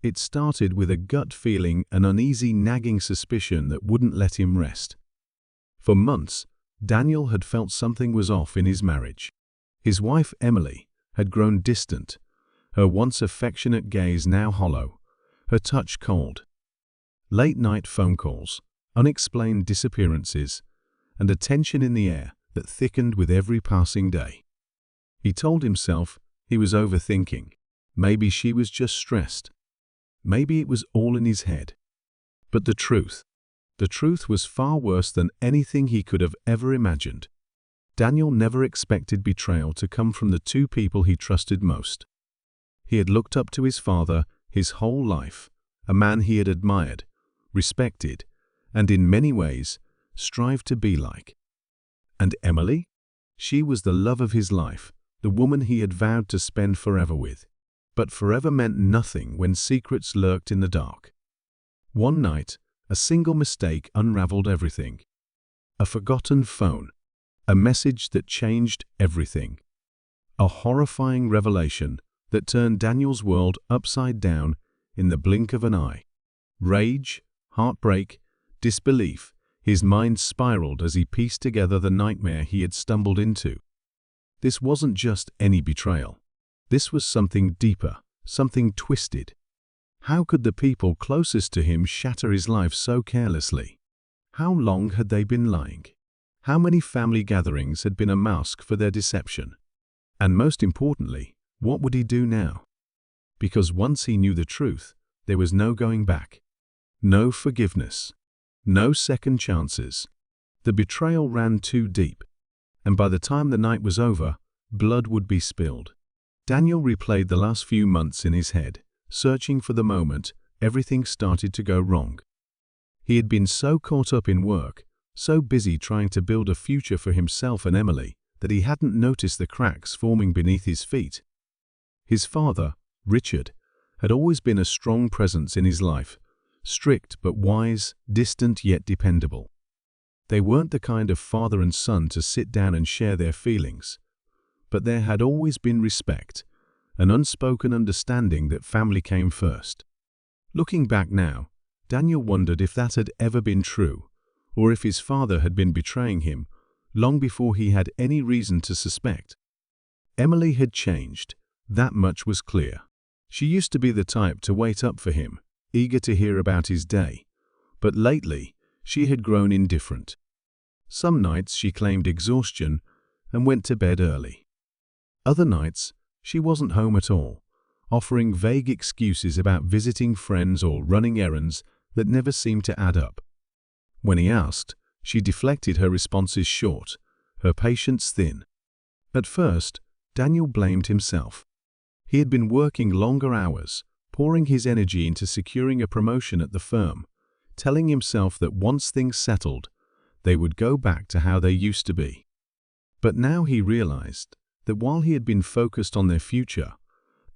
It started with a gut feeling, an uneasy, nagging suspicion that wouldn't let him rest. For months, Daniel had felt something was off in his marriage. His wife, Emily, had grown distant, her once affectionate gaze now hollow, her touch cold. Late-night phone calls, unexplained disappearances, and a tension in the air that thickened with every passing day. He told himself he was overthinking. Maybe she was just stressed. Maybe it was all in his head. But the truth was far worse than anything he could have ever imagined. Daniel never expected betrayal to come from the two people he trusted most. He had looked up to his father his whole life, a man he had admired, respected, and in many ways strived to be like. And Emily? She was the love of his life, the woman he had vowed to spend forever with. But forever meant nothing when secrets lurked in the dark. One night, a single mistake unraveled everything. A forgotten phone, a message that changed everything. A horrifying revelation that turned Daniel's world upside down in the blink of an eye. Rage, heartbreak, disbelief, his mind spiraled as he pieced together the nightmare he had stumbled into. This wasn't just any betrayal. This was something deeper, something twisted. How could the people closest to him shatter his life so carelessly? How long had they been lying? How many family gatherings had been a mask for their deception? And most importantly, what would he do now? Because once he knew the truth, there was no going back. No forgiveness. No second chances. The betrayal ran too deep. And by the time the night was over, blood would be spilled. Daniel replayed the last few months in his head, searching for the moment everything started to go wrong. He had been so caught up in work, so busy trying to build a future for himself and Emily, that he hadn't noticed the cracks forming beneath his feet. His father, Richard, had always been a strong presence in his life, strict but wise, distant yet dependable. They weren't the kind of father and son to sit down and share their feelings. But there had always been respect, an unspoken understanding that family came first. Looking back now, Daniel wondered if that had ever been true, or if his father had been betraying him long before he had any reason to suspect. Emily had changed, that much was clear. She used to be the type to wait up for him, eager to hear about his day, but lately she had grown indifferent. Some nights she claimed exhaustion and went to bed early. Other nights, she wasn't home at all, offering vague excuses about visiting friends or running errands that never seemed to add up. When he asked, she deflected her responses short, her patience thin. At first, Daniel blamed himself. He had been working longer hours, pouring his energy into securing a promotion at the firm, telling himself that once things settled, they would go back to how they used to be. But now he realized that while he had been focused on their future,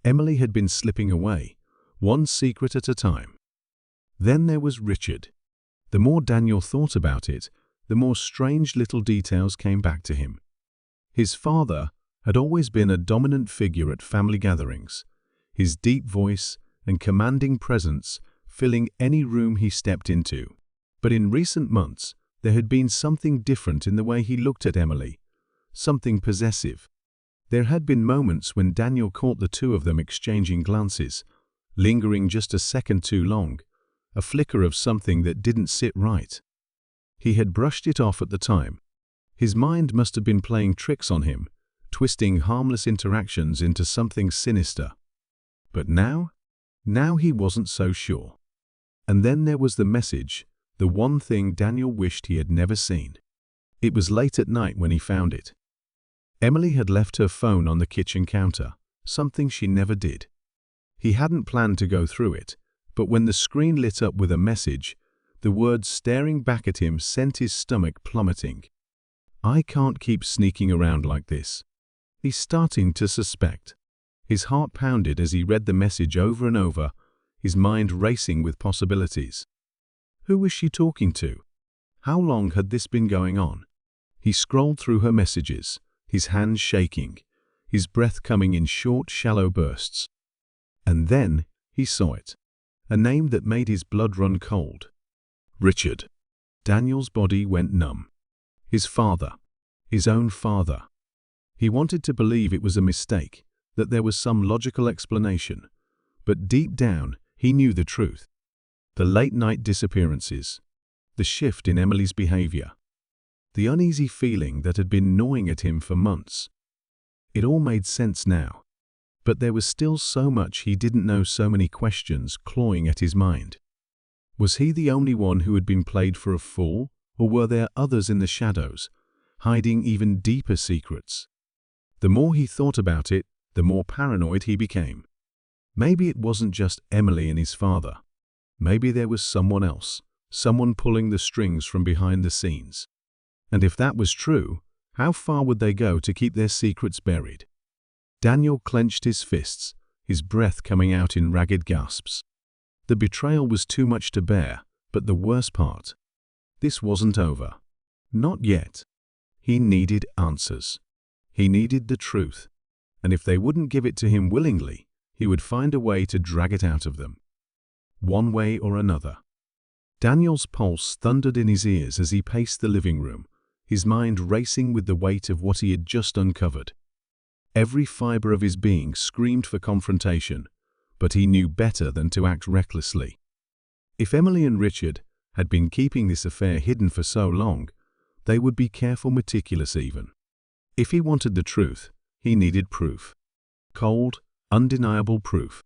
Emily had been slipping away, one secret at a time. Then there was Richard. The more Daniel thought about it, the more strange little details came back to him. His father had always been a dominant figure at family gatherings, his deep voice and commanding presence filling any room he stepped into. But in recent months, there had been something different in the way he looked at Emily, something possessive. There had been moments when Daniel caught the two of them exchanging glances, lingering just a second too long, a flicker of something that didn't sit right. He had brushed it off at the time. His mind must have been playing tricks on him, twisting harmless interactions into something sinister. But now he wasn't so sure. And then there was the message, the one thing Daniel wished he had never seen. It was late at night when he found it. Emily had left her phone on the kitchen counter, something she never did. He hadn't planned to go through it, but when the screen lit up with a message, the words staring back at him sent his stomach plummeting. "I can't keep sneaking around like this." He's starting to suspect. His heart pounded as he read the message over and over, his mind racing with possibilities. Who was she talking to? How long had this been going on? He scrolled through her messages, his hands shaking, his breath coming in short, shallow bursts. And then he saw it. a name that made his blood run cold. Richard. Daniel's body went numb. His father. His own father. He wanted to believe it was a mistake, that there was some logical explanation, but deep down he knew the truth. The late-night disappearances, the shift in Emily's behavior, the uneasy feeling that had been gnawing at him for months. It all made sense now, but there was still so much he didn't know, so many questions clawing at his mind. Was he the only one who had been played for a fool, or were there others in the shadows, hiding even deeper secrets? The more he thought about it, the more paranoid he became. Maybe it wasn't just Emily and his father. Maybe there was someone else, someone pulling the strings from behind the scenes. And if that was true, how far would they go to keep their secrets buried? Daniel clenched his fists, his breath coming out in ragged gasps. The betrayal was too much to bear, but the worst part, this wasn't over. Not yet. He needed answers. He needed the truth. And if they wouldn't give it to him willingly, he would find a way to drag it out of them. One way or another. Daniel's pulse thundered in his ears as he paced the living room, his mind racing with the weight of what he had just uncovered. Every fiber of his being screamed for confrontation, but he knew better than to act recklessly. If Emily and Richard had been keeping this affair hidden for so long, they would be careful, meticulous even. If he wanted the truth, he needed proof. Cold, undeniable proof.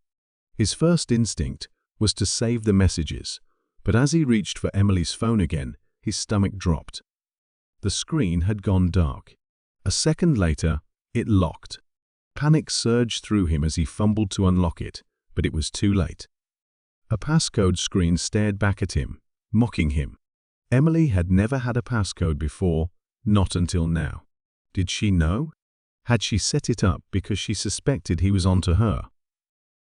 His first instinct was to save the messages, but as he reached for Emily's phone again, his stomach dropped. The screen had gone dark. A second later, it locked. Panic surged through him as he fumbled to unlock it, but it was too late. A passcode screen stared back at him, mocking him. Emily had never had a passcode before, not until now. Did she know? Had she set it up because she suspected he was onto her?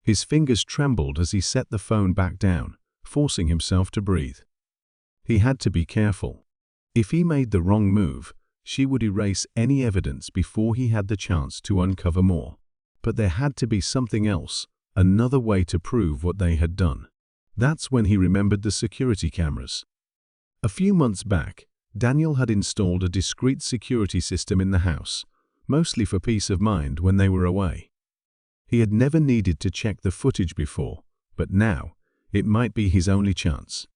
His fingers trembled as he set the phone back down, forcing himself to breathe. He had to be careful. If he made the wrong move, she would erase any evidence before he had the chance to uncover more. But there had to be something else, another way to prove what they had done. That's when he remembered the security cameras. A few months back, Daniel had installed a discreet security system in the house, mostly for peace of mind when they were away. He had never needed to check the footage before, but now, it might be his only chance.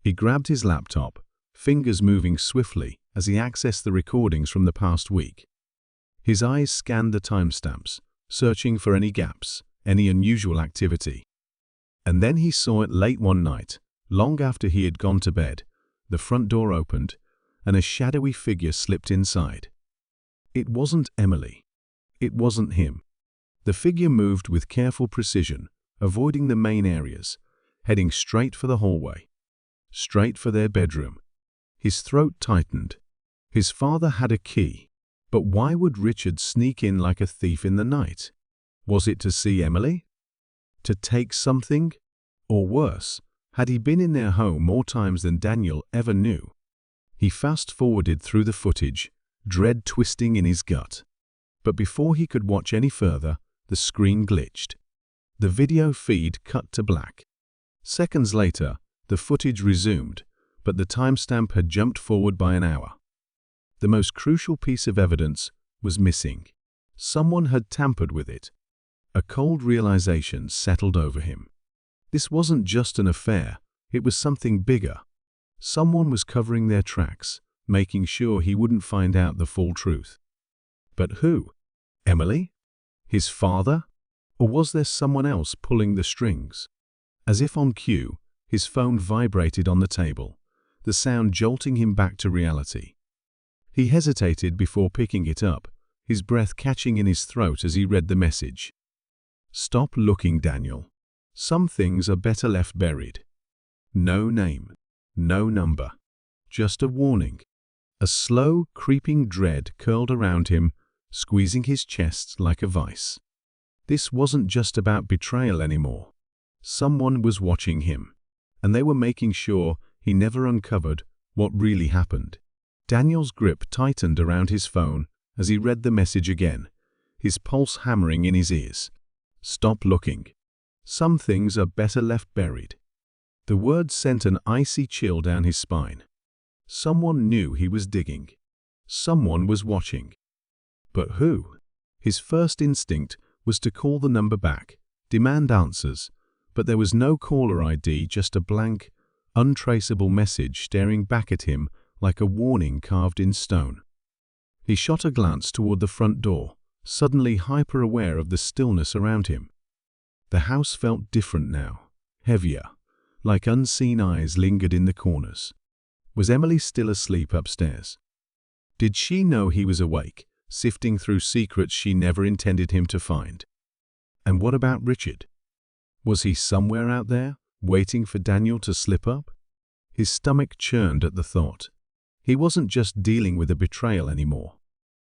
He grabbed his laptop, fingers moving swiftly as he accessed the recordings from the past week. His eyes scanned the timestamps, searching for any gaps, any unusual activity. And then he saw it late one night, long after he had gone to bed. The front door opened, and a shadowy figure slipped inside. It wasn't Emily. It wasn't him. The figure moved with careful precision, avoiding the main areas, heading straight for the hallway. Straight for their bedroom. His throat tightened. His father had a key, but why would Richard sneak in like a thief in the night? Was it to see Emily? To take something? Or worse, had he been in their home more times than Daniel ever knew? He fast-forwarded through the footage, dread twisting in his gut. But before he could watch any further, the screen glitched. The video feed cut to black. Seconds later, the footage resumed, but the timestamp had jumped forward by an hour. The most crucial piece of evidence was missing. Someone had tampered with it. A cold realization settled over him. This wasn't just an affair, it was something bigger. Someone was covering their tracks, making sure he wouldn't find out the full truth. But who? Emily? His father? Or was there someone else pulling the strings? As if on cue, his phone vibrated on the table, the sound jolting him back to reality. He hesitated before picking it up, his breath catching in his throat as he read the message. Stop looking, Daniel. Some things are better left buried. No name, no number, just a warning. A slow, creeping dread curled around him, squeezing his chest like a vice. This wasn't just about betrayal anymore. Someone was watching him, and they were making sure he never uncovered what really happened. Daniel's grip tightened around his phone as he read the message again, his pulse hammering in his ears. Stop looking. Some things are better left buried. The word sent an icy chill down his spine. Someone knew he was digging. Someone was watching. But who? His first instinct was to call the number back, demand answers, but there was no caller ID, just a blank, untraceable message staring back at him like a warning carved in stone. He shot a glance toward the front door, suddenly hyper-aware of the stillness around him. The house felt different now, heavier, like unseen eyes lingered in the corners. Was Emily still asleep upstairs? Did she know he was awake, sifting through secrets she never intended him to find? And what about Richard? Was he somewhere out there, waiting for Daniel to slip up? His stomach churned at the thought. He wasn't just dealing with a betrayal anymore.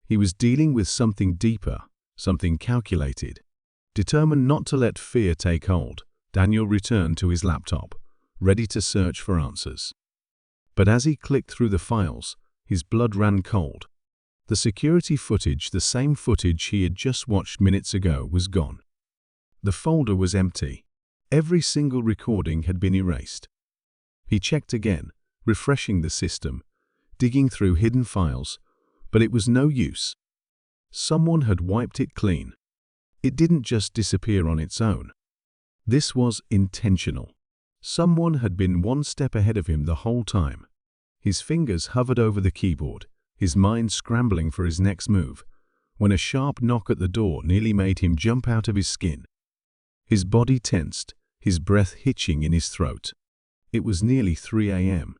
He was dealing with something deeper, something calculated. Determined not to let fear take hold, Daniel returned to his laptop, ready to search for answers. But as he clicked through the files, his blood ran cold. The security footage, the same footage he had just watched minutes ago, was gone. The folder was empty. Every single recording had been erased. He checked again, refreshing the system, digging through hidden files, but it was no use. Someone had wiped it clean. It didn't just disappear on its own. This was intentional. Someone had been one step ahead of him the whole time. His fingers hovered over the keyboard, his mind scrambling for his next move, when a sharp knock at the door nearly made him jump out of his skin. His body tensed, his breath hitching in his throat. It was nearly 3 a.m.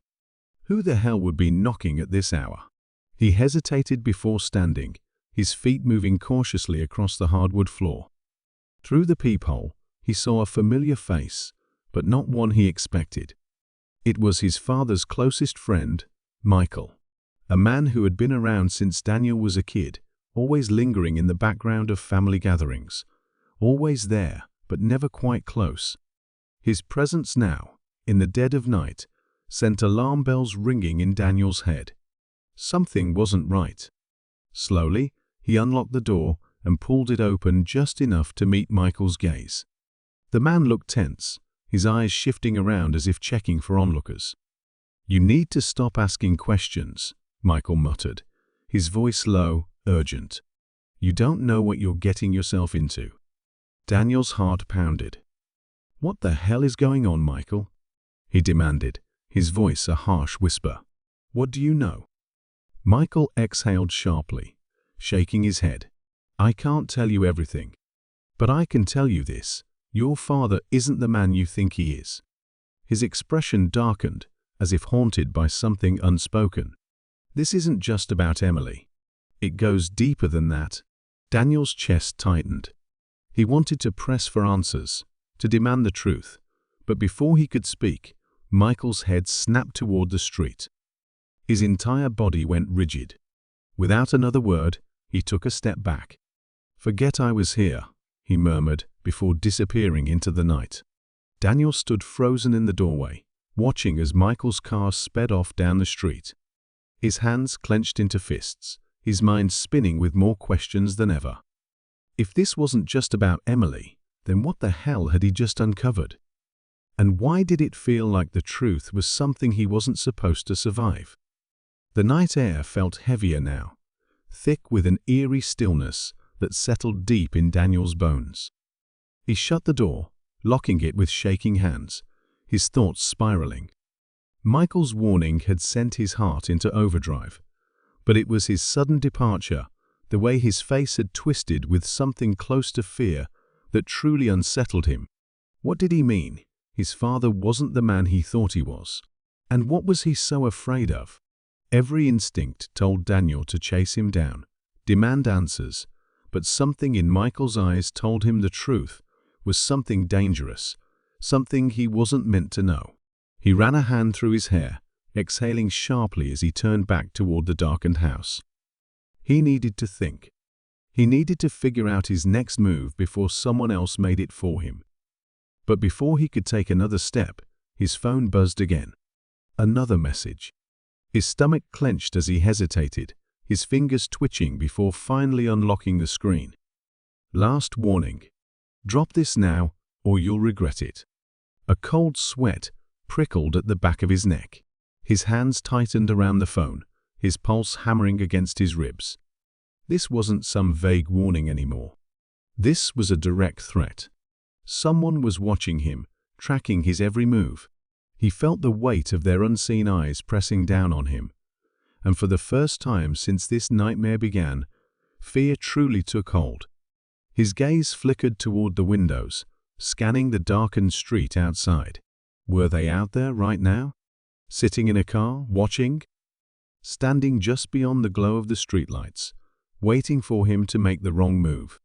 Who the hell would be knocking at this hour? He hesitated before standing, his feet moving cautiously across the hardwood floor. Through the peephole, he saw a familiar face, but not one he expected. It was his father's closest friend, Michael, a man who had been around since Daniel was a kid, always lingering in the background of family gatherings, always there, but never quite close. His presence now, in the dead of night, sent alarm bells ringing in Daniel's head. Something wasn't right. Slowly, he unlocked the door and pulled it open just enough to meet Michael's gaze. The man looked tense, his eyes shifting around as if checking for onlookers. "You need to stop asking questions," Michael muttered, his voice low, urgent. "You don't know what you're getting yourself into." Daniel's heart pounded. "What the hell is going on, Michael?" he demanded, his voice a harsh whisper. "What do you know?" Michael exhaled sharply, shaking his head. "I can't tell you everything. But I can tell you this. Your father isn't the man you think he is." His expression darkened, as if haunted by something unspoken. "This isn't just about Emily. It goes deeper than that." Daniel's chest tightened. He wanted to press for answers, to demand the truth, but before he could speak, Michael's head snapped toward the street. His entire body went rigid. Without another word, he took a step back. "Forget I was here," he murmured before disappearing into the night. Daniel stood frozen in the doorway, watching as Michael's car sped off down the street. His hands clenched into fists, his mind spinning with more questions than ever. If this wasn't just about Emily, then what the hell had he just uncovered? And why did it feel like the truth was something he wasn't supposed to survive? The night air felt heavier now, thick with an eerie stillness that settled deep in Daniel's bones. He shut the door, locking it with shaking hands, his thoughts spiraling. Michael's warning had sent his heart into overdrive, but it was his sudden departure, the way his face had twisted with something close to fear, that truly unsettled him. What did he mean? His father wasn't the man he thought he was. And what was he so afraid of? Every instinct told Daniel to chase him down, demand answers, but something in Michael's eyes told him the truth was something dangerous, something he wasn't meant to know. He ran a hand through his hair, exhaling sharply as he turned back toward the darkened house. He needed to think. He needed to figure out his next move before someone else made it for him. But before he could take another step, his phone buzzed again. Another message. His stomach clenched as he hesitated, his fingers twitching before finally unlocking the screen. "Last warning. Drop this now, or you'll regret it." A cold sweat prickled at the back of his neck. His hands tightened around the phone, his pulse hammering against his ribs. This wasn't some vague warning anymore. This was a direct threat. Someone was watching him, tracking his every move. He felt the weight of their unseen eyes pressing down on him. And for the first time since this nightmare began, fear truly took hold. His gaze flickered toward the windows, scanning the darkened street outside. Were they out there right now? Sitting in a car, watching? Standing just beyond the glow of the streetlights, waiting for him to make the wrong move.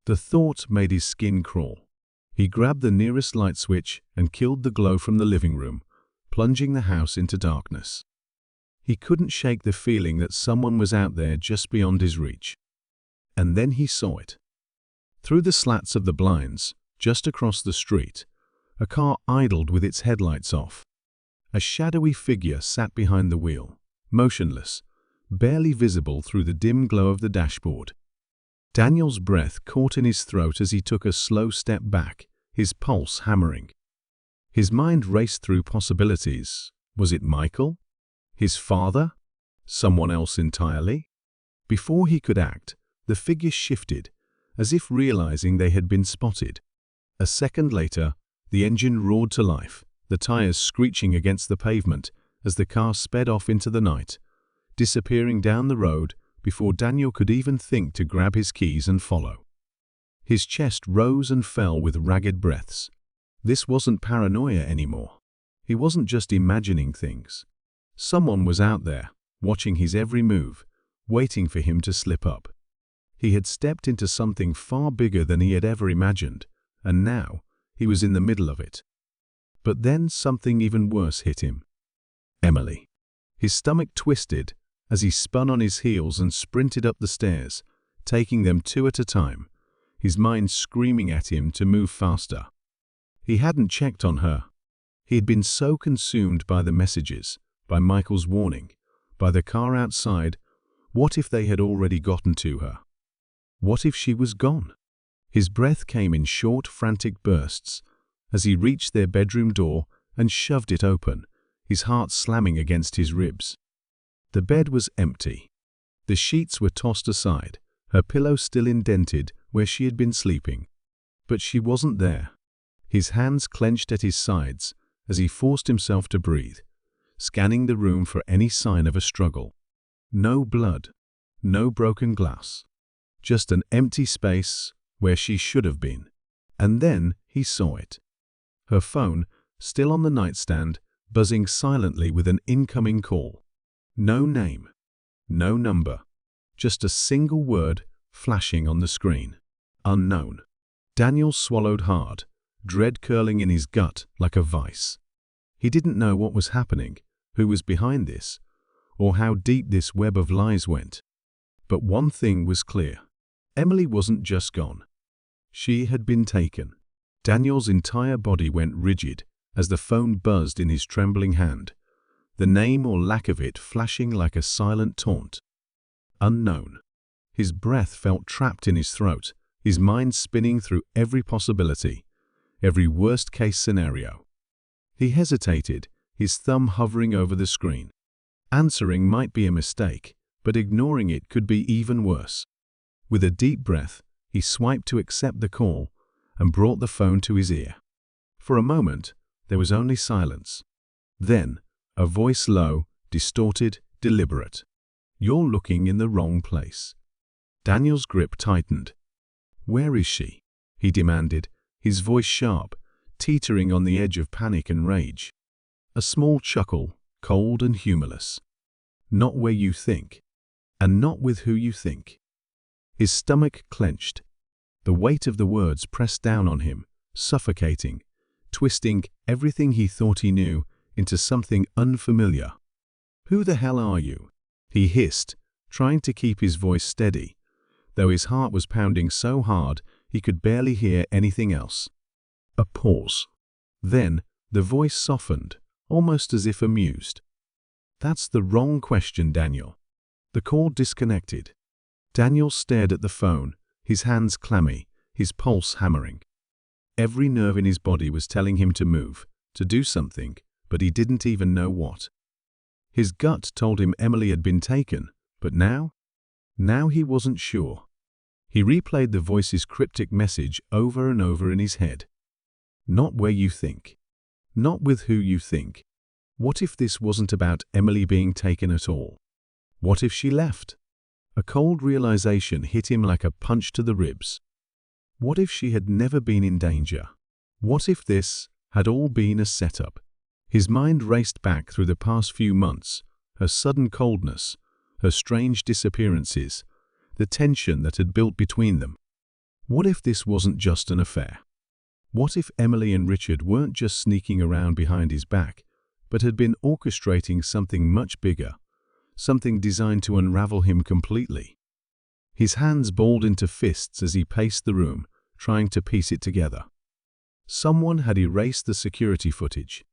The thought made his skin crawl. He grabbed the nearest light switch and killed the glow from the living room, plunging the house into darkness. He couldn't shake the feeling that someone was out there just beyond his reach. And then he saw it. Through the slats of the blinds, just across the street, a car idled with its headlights off. A shadowy figure sat behind the wheel, motionless, barely visible through the dim glow of the dashboard. Daniel's breath caught in his throat as he took a slow step back, his pulse hammering. His mind raced through possibilities. Was it Michael? His father? Someone else entirely? Before he could act, the figure shifted, as if realizing they had been spotted. A second later, the engine roared to life, the tires screeching against the pavement as the car sped off into the night, disappearing down the road before Daniel could even think to grab his keys and follow. His chest rose and fell with ragged breaths. This wasn't paranoia anymore. He wasn't just imagining things. Someone was out there, watching his every move, waiting for him to slip up. He had stepped into something far bigger than he had ever imagined, and now he was in the middle of it. But then something even worse hit him. Emily. His stomach twisted as he spun on his heels and sprinted up the stairs, taking them two at a time, his mind screaming at him to move faster. He hadn't checked on her. He had been so consumed by the messages, by Michael's warning, by the car outside. What if they had already gotten to her? What if she was gone? His breath came in short, frantic bursts as he reached their bedroom door and shoved it open, his heart slamming against his ribs. The bed was empty. The sheets were tossed aside, her pillow still indented where she had been sleeping. But she wasn't there. His hands clenched at his sides as he forced himself to breathe, scanning the room for any sign of a struggle. No blood, no broken glass, just an empty space where she should have been. And then he saw it. Her phone, still on the nightstand, buzzing silently with an incoming call. No name, no number, just a single word flashing on the screen. Unknown. Daniel swallowed hard, dread curling in his gut like a vice. He didn't know what was happening, who was behind this, or how deep this web of lies went. But one thing was clear. Emily wasn't just gone. She had been taken. Daniel's entire body went rigid as the phone buzzed in his trembling hand, the name or lack of it flashing like a silent taunt. Unknown. His breath felt trapped in his throat, his mind spinning through every possibility, every worst-case scenario. He hesitated, his thumb hovering over the screen. Answering might be a mistake, but ignoring it could be even worse. With a deep breath, he swiped to accept the call and brought the phone to his ear. For a moment, there was only silence. Then, a voice low, distorted, deliberate. "You're looking in the wrong place." Daniel's grip tightened. "Where is she?" he demanded, his voice sharp, teetering on the edge of panic and rage. A small chuckle, cold and humorless. "Not where you think, and not with who you think." His stomach clenched. The weight of the words pressed down on him, suffocating, twisting everything he thought he knew into something unfamiliar. "Who the hell are you?" he hissed, trying to keep his voice steady, though his heart was pounding so hard he could barely hear anything else. A pause. Then the voice softened, almost as if amused. "That's the wrong question, Daniel." The call disconnected. Daniel stared at the phone, his hands clammy, his pulse hammering. Every nerve in his body was telling him to move, to do something, but he didn't even know what. His gut told him Emily had been taken, but now he wasn't sure. He replayed the voice's cryptic message over and over in his head. Not where you think. Not with who you think. What if this wasn't about Emily being taken at all? What if she left? A cold realization hit him like a punch to the ribs. What if she had never been in danger? What if this had all been a setup? His mind raced back through the past few months, her sudden coldness, her strange disappearances, the tension that had built between them. What if this wasn't just an affair? What if Emily and Richard weren't just sneaking around behind his back, but had been orchestrating something much bigger, something designed to unravel him completely? His hands balled into fists as he paced the room, trying to piece it together. Someone had erased the security footage.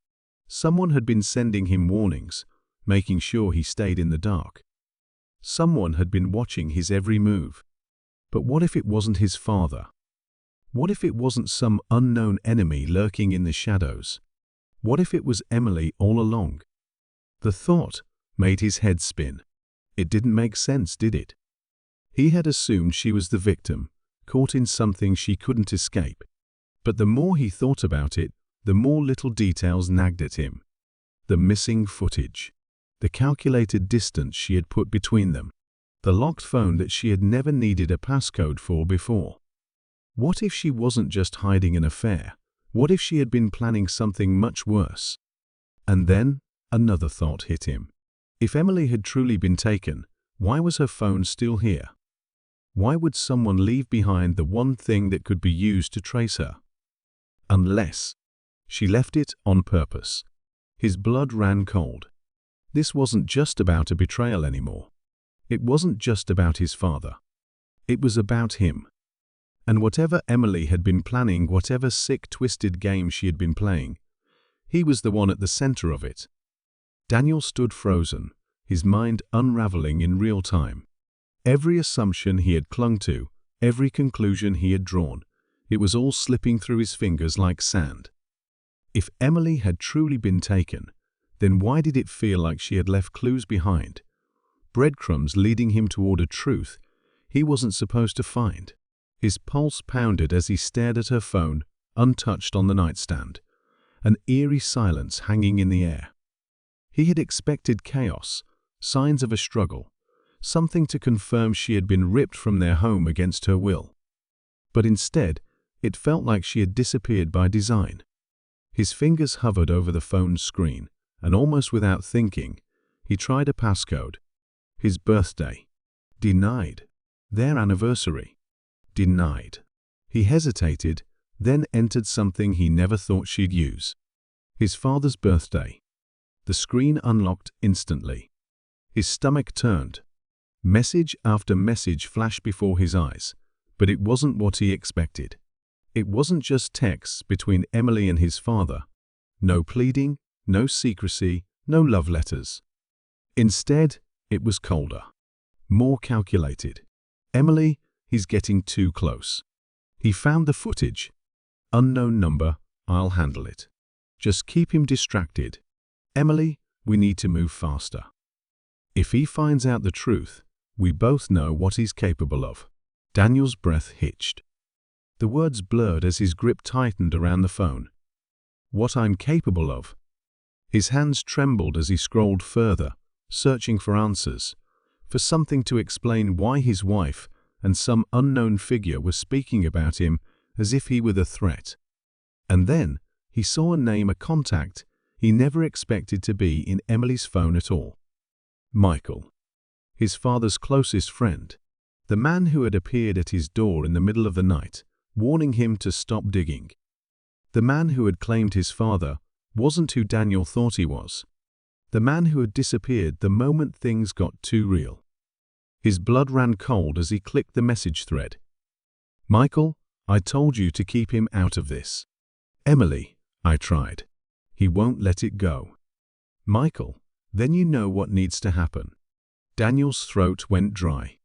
Someone had been sending him warnings, making sure he stayed in the dark. Someone had been watching his every move. But what if it wasn't his father? What if it wasn't some unknown enemy lurking in the shadows? What if it was Emily all along? The thought made his head spin. It didn't make sense, did it? He had assumed she was the victim, caught in something she couldn't escape. But the more he thought about it, the more little details nagged at him. The missing footage. The calculated distance she had put between them. The locked phone that she had never needed a passcode for before. What if she wasn't just hiding an affair? What if she had been planning something much worse? And then another thought hit him. If Emily had truly been taken, why was her phone still here? Why would someone leave behind the one thing that could be used to trace her? Unless she left it on purpose. His blood ran cold. This wasn't just about a betrayal anymore. It wasn't just about his father. It was about him. And whatever Emily had been planning, whatever sick, twisted game she had been playing, he was the one at the center of it. Daniel stood frozen, his mind unraveling in real time. Every assumption he had clung to, every conclusion he had drawn, it was all slipping through his fingers like sand. If Emily had truly been taken, then why did it feel like she had left clues behind? Breadcrumbs leading him toward a truth he wasn't supposed to find. His pulse pounded as he stared at her phone, untouched on the nightstand, an eerie silence hanging in the air. He had expected chaos, signs of a struggle, something to confirm she had been ripped from their home against her will. But instead, it felt like she had disappeared by design. His fingers hovered over the phone's screen, and almost without thinking, he tried a passcode. His birthday. Denied. Their anniversary. Denied. He hesitated, then entered something he never thought she'd use. His father's birthday. The screen unlocked instantly. His stomach turned. Message after message flashed before his eyes, but it wasn't what he expected. It wasn't just texts between Emily and his father. No pleading, no secrecy, no love letters. Instead, it was colder. More calculated. Emily, he's getting too close. He found the footage. Unknown number, I'll handle it. Just keep him distracted. Emily, we need to move faster. If he finds out the truth, we both know what he's capable of. Daniel's breath hitched. The words blurred as his grip tightened around the phone. What I'm capable of. His hands trembled as he scrolled further, searching for answers, for something to explain why his wife and some unknown figure were speaking about him as if he were the threat. And then he saw a name, a contact he never expected to be in Emily's phone at all. Michael. His father's closest friend. The man who had appeared at his door in the middle of the night, warning him to stop digging. The man who had claimed his father wasn't who Daniel thought he was. The man who had disappeared the moment things got too real. His blood ran cold as he clicked the message thread. Michael, I told you to keep him out of this. Emily, I tried. He won't let it go. Michael, then you know what needs to happen. Daniel's throat went dry.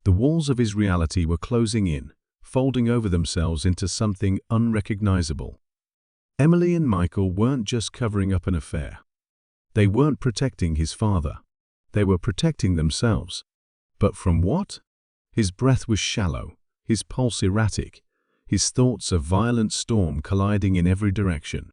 The walls of his reality were closing in, folding over themselves into something unrecognizable. Emily and Michael weren't just covering up an affair. They weren't protecting his father. They were protecting themselves. But from what? His breath was shallow, his pulse erratic, his thoughts a violent storm colliding in every direction.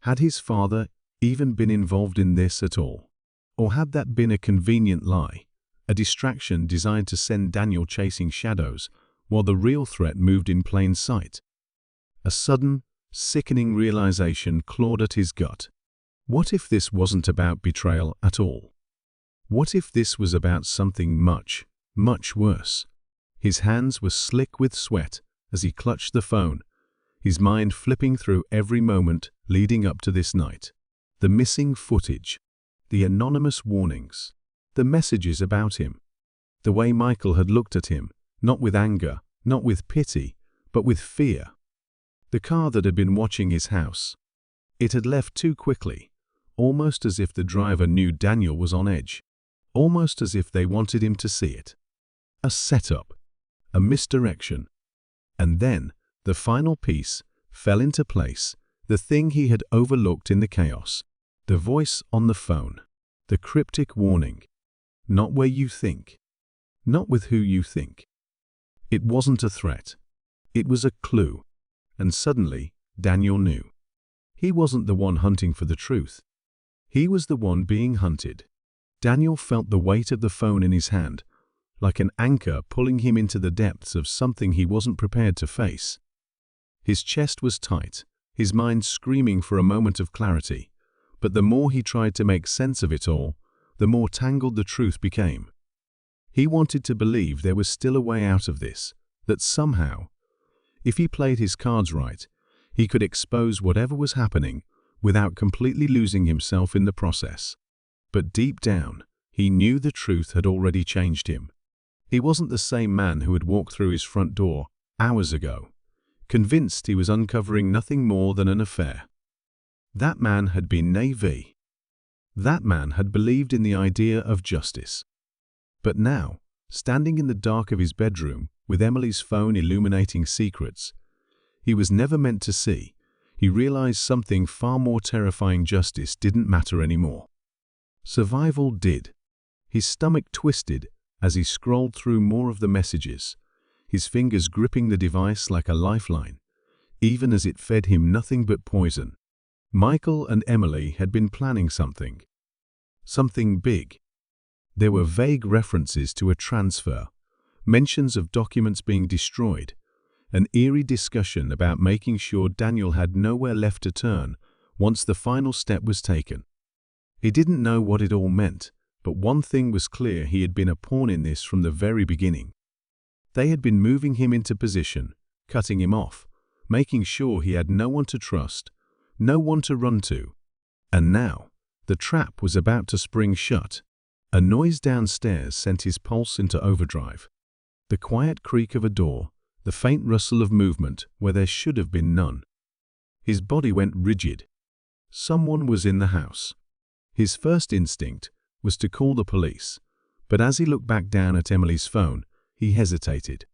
Had his father even been involved in this at all? Or had that been a convenient lie, a distraction designed to send Daniel chasing shadows while the real threat moved in plain sight? A sudden, sickening realization clawed at his gut. What if this wasn't about betrayal at all? What if this was about something much, much worse? His hands were slick with sweat as he clutched the phone, his mind flipping through every moment leading up to this night. The missing footage, the anonymous warnings, the messages about him, the way Michael had looked at him, not with anger, not with pity, but with fear. The car that had been watching his house. It had left too quickly, almost as if the driver knew Daniel was on edge, almost as if they wanted him to see it. A setup, a misdirection. And then, the final piece fell into place, the thing he had overlooked in the chaos. The voice on the phone, the cryptic warning. Not where you think. Not with who you think. It wasn't a threat. It was a clue. And suddenly, Daniel knew. He wasn't the one hunting for the truth. He was the one being hunted. Daniel felt the weight of the phone in his hand, like an anchor pulling him into the depths of something he wasn't prepared to face. His chest was tight, his mind screaming for a moment of clarity, but the more he tried to make sense of it all, the more tangled the truth became. He wanted to believe there was still a way out of this, that somehow, if he played his cards right, he could expose whatever was happening without completely losing himself in the process. But deep down, he knew the truth had already changed him. He wasn't the same man who had walked through his front door hours ago, convinced he was uncovering nothing more than an affair. That man had been naive. That man had believed in the idea of justice. But now, standing in the dark of his bedroom, with Emily's phone illuminating secrets he was never meant to see, he realized something far more terrifying. Justice didn't matter anymore. Survival did. His stomach twisted as he scrolled through more of the messages, his fingers gripping the device like a lifeline, even as it fed him nothing but poison. Michael and Emily had been planning something. Something big. There were vague references to a transfer, mentions of documents being destroyed, an eerie discussion about making sure Daniel had nowhere left to turn once the final step was taken. He didn't know what it all meant, but one thing was clear: he had been a pawn in this from the very beginning. They had been moving him into position, cutting him off, making sure he had no one to trust, no one to run to. And now, the trap was about to spring shut. A noise downstairs sent his pulse into overdrive. The quiet creak of a door, the faint rustle of movement where there should have been none. His body went rigid. Someone was in the house. His first instinct was to call the police, but as he looked back down at Emily's phone, he hesitated.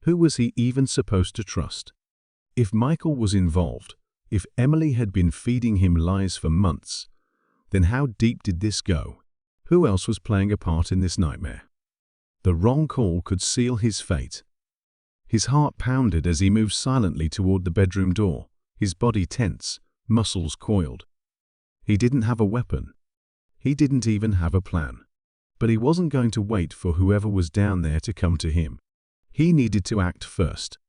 Who was he even supposed to trust? If Michael was involved, if Emily had been feeding him lies for months, then how deep did this go? Who else was playing a part in this nightmare? The wrong call could seal his fate. His heart pounded as he moved silently toward the bedroom door, his body tense, muscles coiled. He didn't have a weapon. He didn't even have a plan. But he wasn't going to wait for whoever was down there to come to him. He needed to act first.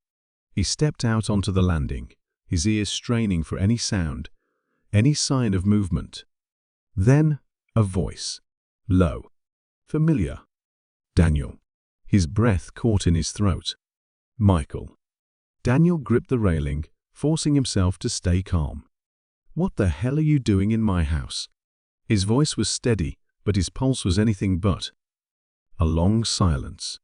He stepped out onto the landing, his ears straining for any sound, any sign of movement. Then, a voice. Low. Familiar. Daniel. His breath caught in his throat. Michael. Daniel gripped the railing, forcing himself to stay calm. What the hell are you doing in my house? His voice was steady, but his pulse was anything but. A long silence.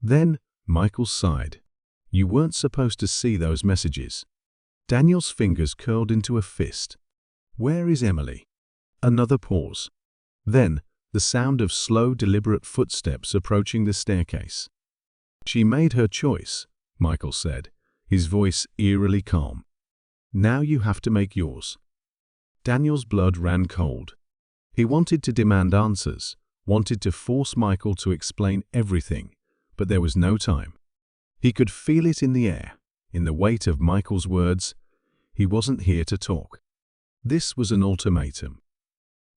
Then, Michael sighed. You weren't supposed to see those messages. Daniel's fingers curled into a fist. Where is Emily? Another pause. Then, the sound of slow, deliberate footsteps approaching the staircase. She made her choice, Michael said, his voice eerily calm. Now you have to make yours." Daniel's blood ran cold. He wanted to demand answers, wanted to force Michael to explain everything, but there was no time. He could feel it in the air, in the weight of Michael's words. He wasn't here to talk. This was an ultimatum.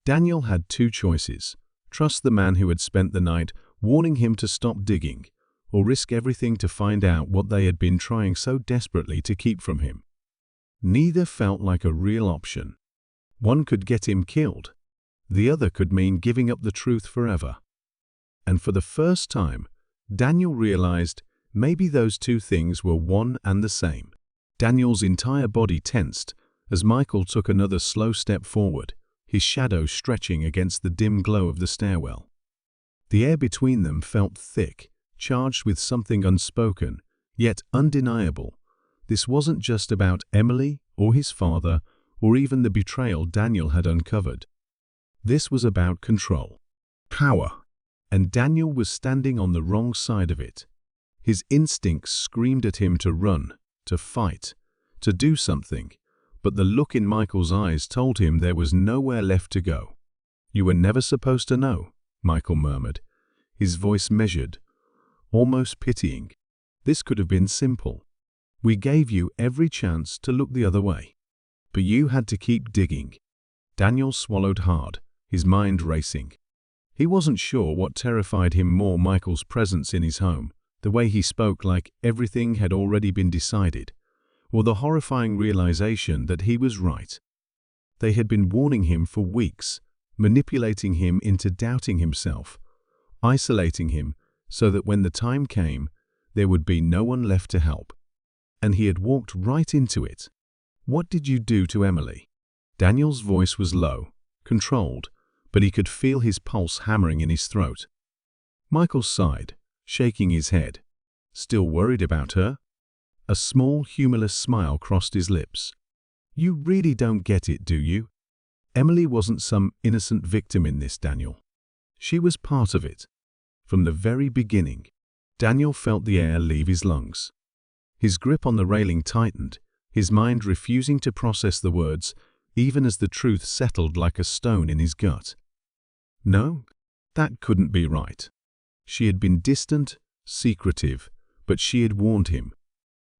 Daniel had two choices: trust the man who had spent the night warning him to stop digging, or risk everything to find out what they had been trying so desperately to keep from him. Neither felt like a real option. One could get him killed. The other could mean giving up the truth forever. And for the first time, Daniel realized maybe those two things were one and the same. Daniel's entire body tensed as Michael took another slow step forward, his shadow stretching against the dim glow of the stairwell. The air between them felt thick, charged with something unspoken, yet undeniable. This wasn't just about Emily or his father or even the betrayal Daniel had uncovered. This was about control, power, and Daniel was standing on the wrong side of it. His instincts screamed at him to run, to fight, to do something, but the look in Michael's eyes told him there was nowhere left to go. "You were never supposed to know," Michael murmured, his voice measured, almost pitying. "This could have been simple. We gave you every chance to look the other way, but you had to keep digging." Daniel swallowed hard, his mind racing. He wasn't sure what terrified him more: Michael's presence in his home, the way he spoke like everything had already been decided, or the horrifying realization that he was right. They had been warning him for weeks, manipulating him into doubting himself, isolating him so that when the time came, there would be no one left to help. And he had walked right into it. "What did you do to Emily?" Daniel's voice was low, controlled, but he could feel his pulse hammering in his throat. Michael sighed, shaking his head. "Still worried about her?" A small, humorless smile crossed his lips. "You really don't get it, do you? Emily wasn't some innocent victim in this, Daniel. She was part of it. From the very beginning." Daniel felt the air leave his lungs. His grip on the railing tightened, his mind refusing to process the words, even as the truth settled like a stone in his gut. No, that couldn't be right. She had been distant, secretive, but she had warned him.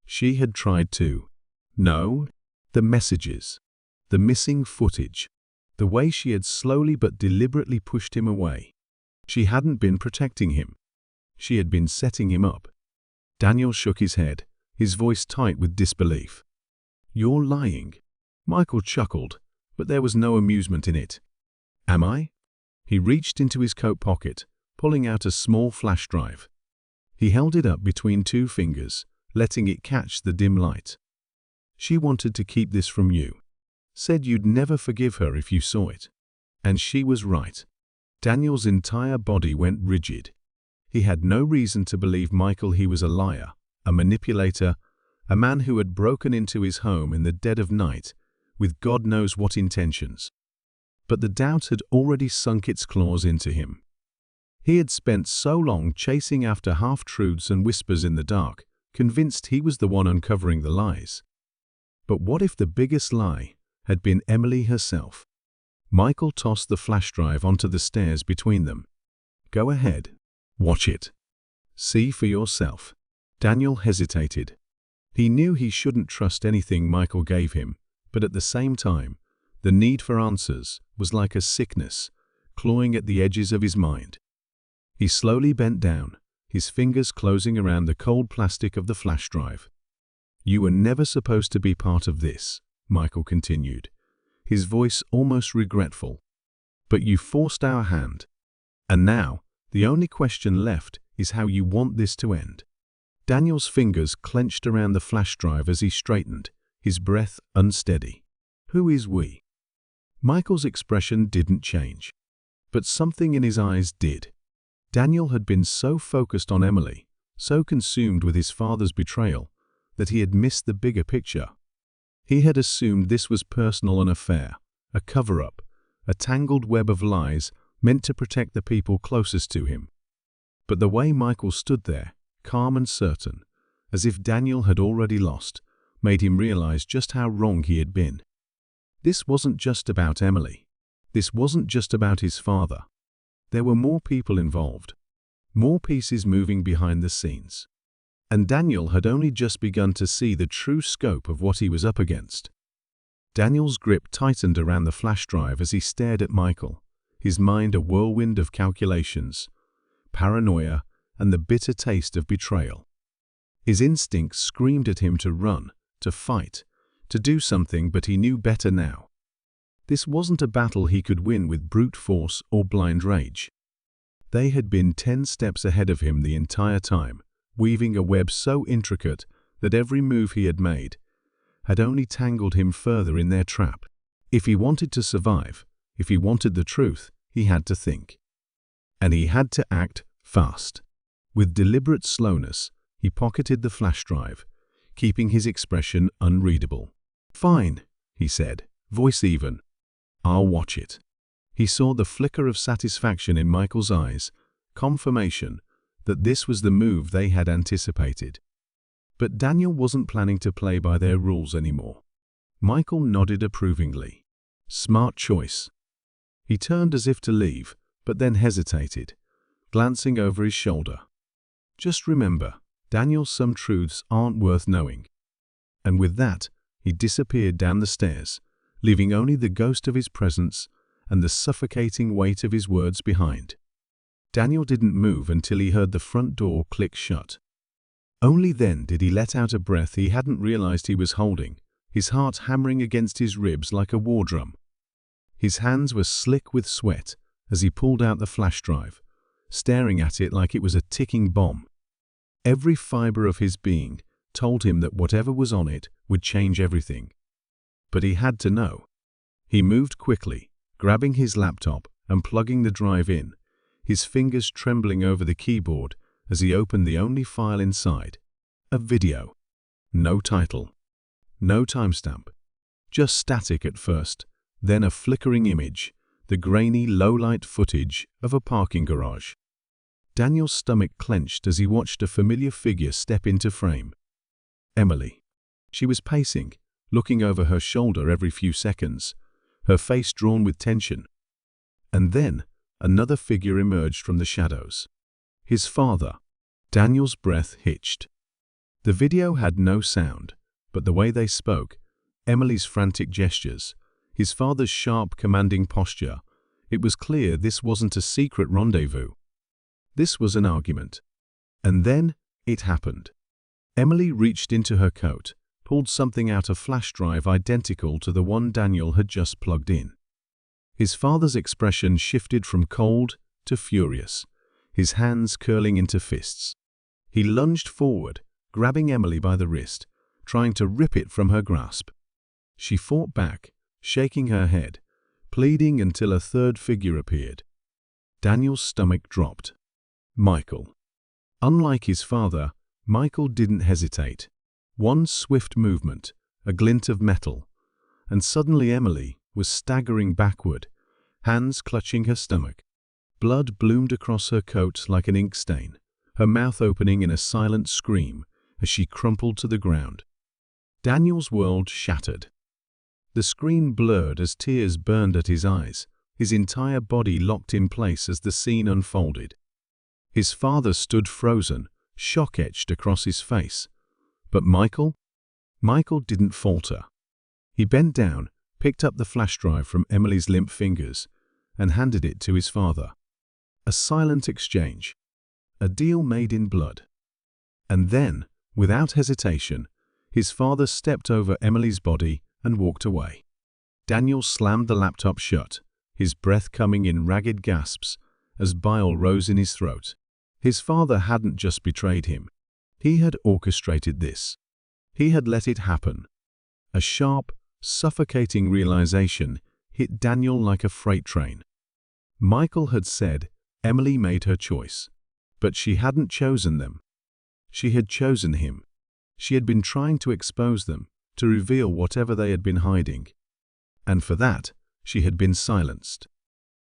She had tried to. No, the messages, the missing footage, the way she had slowly but deliberately pushed him away. She hadn't been protecting him. She had been setting him up. Daniel shook his head, his voice tight with disbelief. "You're lying." Michael chuckled, but there was no amusement in it. "Am I?" He reached into his coat pocket, pulling out a small flash drive. He held it up between two fingers, letting it catch the dim light. "She wanted to keep this from you. Said you'd never forgive her if you saw it. And she was right." Daniel's entire body went rigid. He had no reason to believe Michael. He was a liar, a manipulator, a man who had broken into his home in the dead of night with God knows what intentions. But the doubt had already sunk its claws into him. He had spent so long chasing after half-truths and whispers in the dark, convinced he was the one uncovering the lies. But what if the biggest lie had been Emily herself? Michael tossed the flash drive onto the stairs between them. "Go ahead. Watch it. See for yourself." Daniel hesitated. He knew he shouldn't trust anything Michael gave him, but at the same time, the need for answers was like a sickness, clawing at the edges of his mind. He slowly bent down, his fingers closing around the cold plastic of the flash drive. "You were never supposed to be part of this," Michael continued, his voice almost regretful. "But you forced our hand. And now, the only question left is how you want this to end." Daniel's fingers clenched around the flash drive as he straightened, his breath unsteady. "Who is we?" Michael's expression didn't change, but something in his eyes did. Daniel had been so focused on Emily, so consumed with his father's betrayal, that he had missed the bigger picture. He had assumed this was personal, an affair, a cover-up, a tangled web of lies meant to protect the people closest to him. But the way Michael stood there, calm and certain, as if Daniel had already lost, made him realize just how wrong he had been. This wasn't just about Emily. This wasn't just about his father. There were more people involved, more pieces moving behind the scenes. And Daniel had only just begun to see the true scope of what he was up against. Daniel's grip tightened around the flash drive as he stared at Michael, his mind a whirlwind of calculations, paranoia, and the bitter taste of betrayal. His instincts screamed at him to run, to fight, to do something, but he knew better now. This wasn't a battle he could win with brute force or blind rage. They had been 10 steps ahead of him the entire time, weaving a web so intricate that every move he had made had only tangled him further in their trap. If he wanted to survive, if he wanted the truth, he had to think. And he had to act fast. With deliberate slowness, he pocketed the flash drive, keeping his expression unreadable. "Fine," he said, voice even. "I'll watch it." He saw the flicker of satisfaction in Michael's eyes, confirmation that this was the move they had anticipated. But Daniel wasn't planning to play by their rules anymore. Michael nodded approvingly. "Smart choice." He turned as if to leave, but then hesitated, glancing over his shoulder. "Just remember, Daniel, some truths aren't worth knowing." And with that, he disappeared down the stairs, leaving only the ghost of his presence and the suffocating weight of his words behind. Daniel didn't move until he heard the front door click shut. Only then did he let out a breath he hadn't realized he was holding, his heart hammering against his ribs like a war drum. His hands were slick with sweat as he pulled out the flash drive, staring at it like it was a ticking bomb. Every fiber of his being told him that whatever was on it would change everything. But he had to know. He moved quickly, grabbing his laptop and plugging the drive in, his fingers trembling over the keyboard as he opened the only file inside. A video. No title. No timestamp. Just static at first, then a flickering image, the grainy, low-light footage of a parking garage. Daniel's stomach clenched as he watched a familiar figure step into frame. Emily. She was pacing, looking over her shoulder every few seconds, her face drawn with tension. And then, another figure emerged from the shadows. His father. Daniel's breath hitched. The video had no sound, but the way they spoke, Emily's frantic gestures, his father's sharp, commanding posture, it was clear this wasn't a secret rendezvous. This was an argument. And then, it happened. Emily reached into her coat, pulled something out of a flash drive identical to the one Daniel had just plugged in. His father's expression shifted from cold to furious, his hands curling into fists. He lunged forward, grabbing Emily by the wrist, trying to rip it from her grasp. She fought back, shaking her head, pleading until a third figure appeared. Daniel's stomach dropped. Michael. Unlike his father, Michael didn't hesitate. One swift movement, a glint of metal, and suddenly Emily was staggering backward, hands clutching her stomach. Blood bloomed across her coat like an ink stain, her mouth opening in a silent scream as she crumpled to the ground. Daniel's world shattered. The screen blurred as tears burned at his eyes, his entire body locked in place as the scene unfolded. His father stood frozen, shock etched across his face. But Michael didn't falter. He bent down, picked up the flash drive from Emily's limp fingers, and handed it to his father. A silent exchange. A deal made in blood. And then, without hesitation, his father stepped over Emily's body and walked away. Daniel slammed the laptop shut, his breath coming in ragged gasps as bile rose in his throat. His father hadn't just betrayed him. He had orchestrated this. He had let it happen. A sharp, suffocating realization hit Daniel like a freight train. Michael had said Emily made her choice, but she hadn't chosen them. She had chosen him. She had been trying to expose them, to reveal whatever they had been hiding. And for that, she had been silenced.